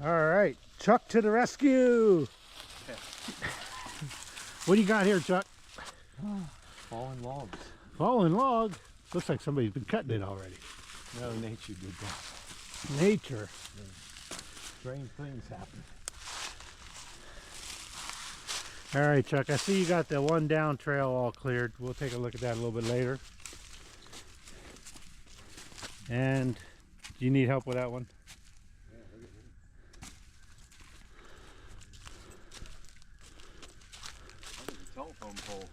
All right, Chuck to the rescue. What do you got here, Chuck? Fallen logs. Fallen log. Looks like somebody's been cutting it already. No, nature did that. Nature. Strange things happen. All right, Chuck, I see you got the one down trail all cleared. We'll take a look at that a little bit later. And do you need help with that one? Yeah, look at it. That was a telephone pole.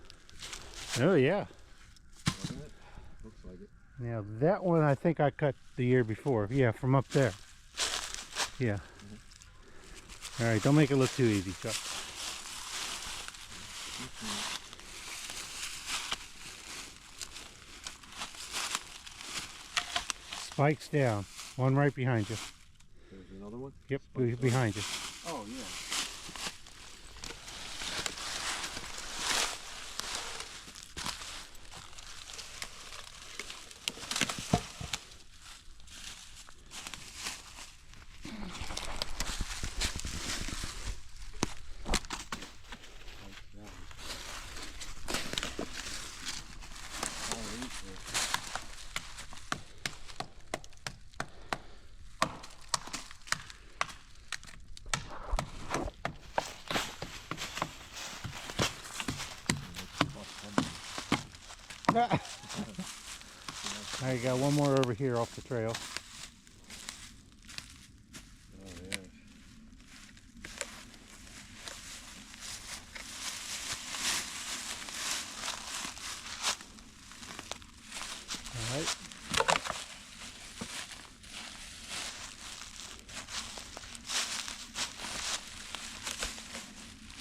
Oh, yeah. Wasn't it? Looks like it. Now, that one I think I cut the year before. Yeah, from up there. Yeah. All right, don't make it look too easy, Chuck. Spikes down. One right behind you. There's another one? Yep, Spikes behind you. Oh, yeah. I got one more over here off the trail. Oh, yeah. All right.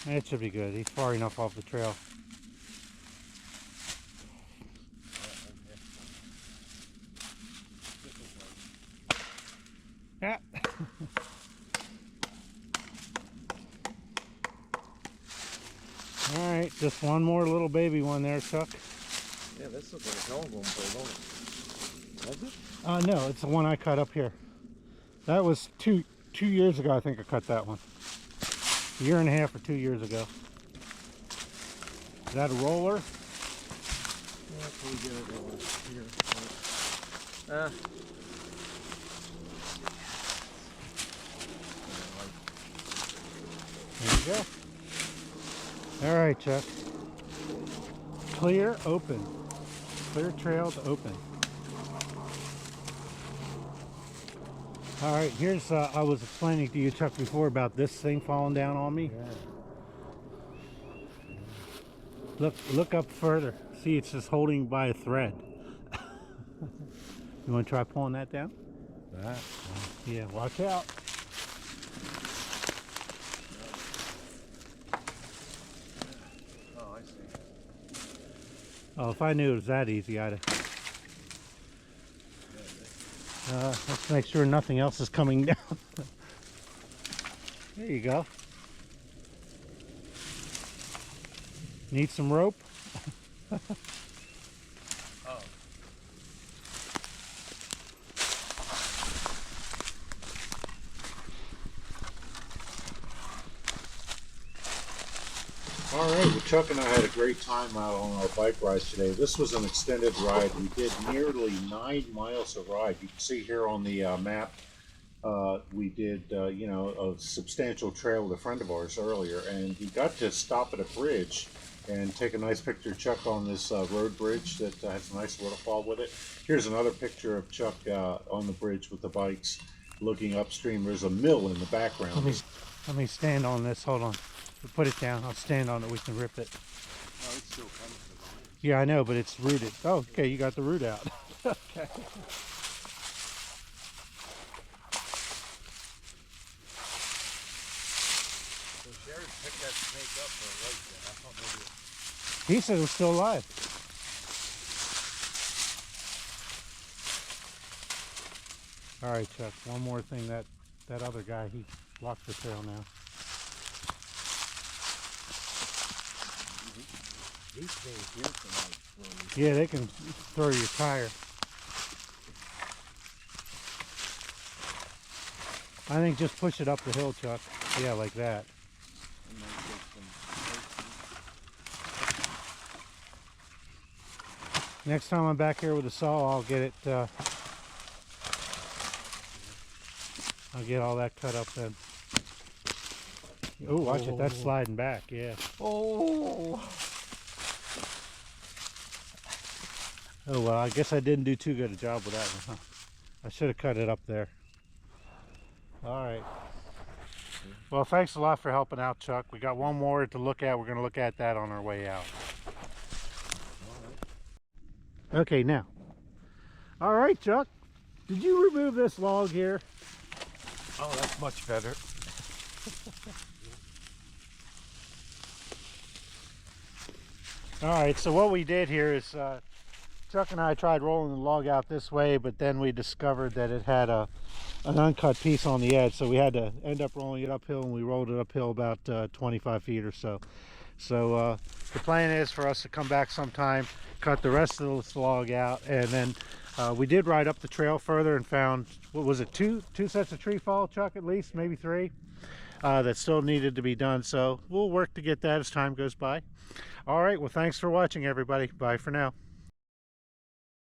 That should be good. He's far enough off the trail. Yeah. All right, just one more little baby one there, Chuck. Yeah, this looks like a telephone pole, don't it? Does it? No, it's the one I cut up here. That was two years ago, I think I cut that one. A year and a half or 2 years ago. Is that a roller? Yeah, so we get it over here. There you go. All right, Chuck. Clear, open. Clear trails, open. All right, here's, I was explaining to you, Chuck, before about this thing falling down on me. Yeah. Look up further. See, it's just holding by a thread. You want to try pulling that down? That? Yeah, watch out. Oh, I see. Oh, if I knew it was that easy, I'd have... let's make sure nothing else is coming down. There you go. Need some rope? Oh. All right, well, Chuck and I had a great time out on our bike rides today. This was an extended ride. We did nearly 9 miles of ride. You can see here on the map, we did, you know, a substantial trail with a friend of ours earlier, and we got to stop at a bridge and take a nice picture of Chuck on this road bridge that has a nice waterfall with it. Here's another picture of Chuck on the bridge with the bikes looking upstream. There's a mill in the background. Let me stand on this. Hold on. Put it down. I'll stand on it. We can rip it. Oh, it's still coming to the vine. Yeah, I know, but it's rooted. Oh, okay. You got the root out. Okay. So Sherry picked that snake up for a light then. I thought maybe it... He said it was still alive. All right, Chuck. One more thing. That other guy, he blocked the trail now. These things here tonight. Yeah, they can throw your tire. I think just push it up the hill, Chuck. Yeah, like that. And then get some Next time I'm back here with a saw, I'll get it, I'll get all that cut up then. Oh, watch it, that's sliding back, yeah. Oh! Oh, well, I guess I didn't do too good a job with that one, huh? I should have cut it up there. All right. Well, thanks a lot for helping out, Chuck. We got one more to look at. We're going to look at that on our way out. Okay, now. All right, Chuck. Did you remove this log here? Oh, that's much better. All right, so what we did here is Chuck and I tried rolling the log out this way, but then we discovered that it had an uncut piece on the edge, so we had to end up rolling it uphill, and we rolled it uphill about 25 feet or so. So the plan is for us to come back sometime, cut the rest of this log out, and then we did ride up the trail further and found, what was it, two sets of tree fall, Chuck, at least, maybe three, that still needed to be done. So we'll work to get that as time goes by. All right, well, thanks for watching, everybody. Bye for now.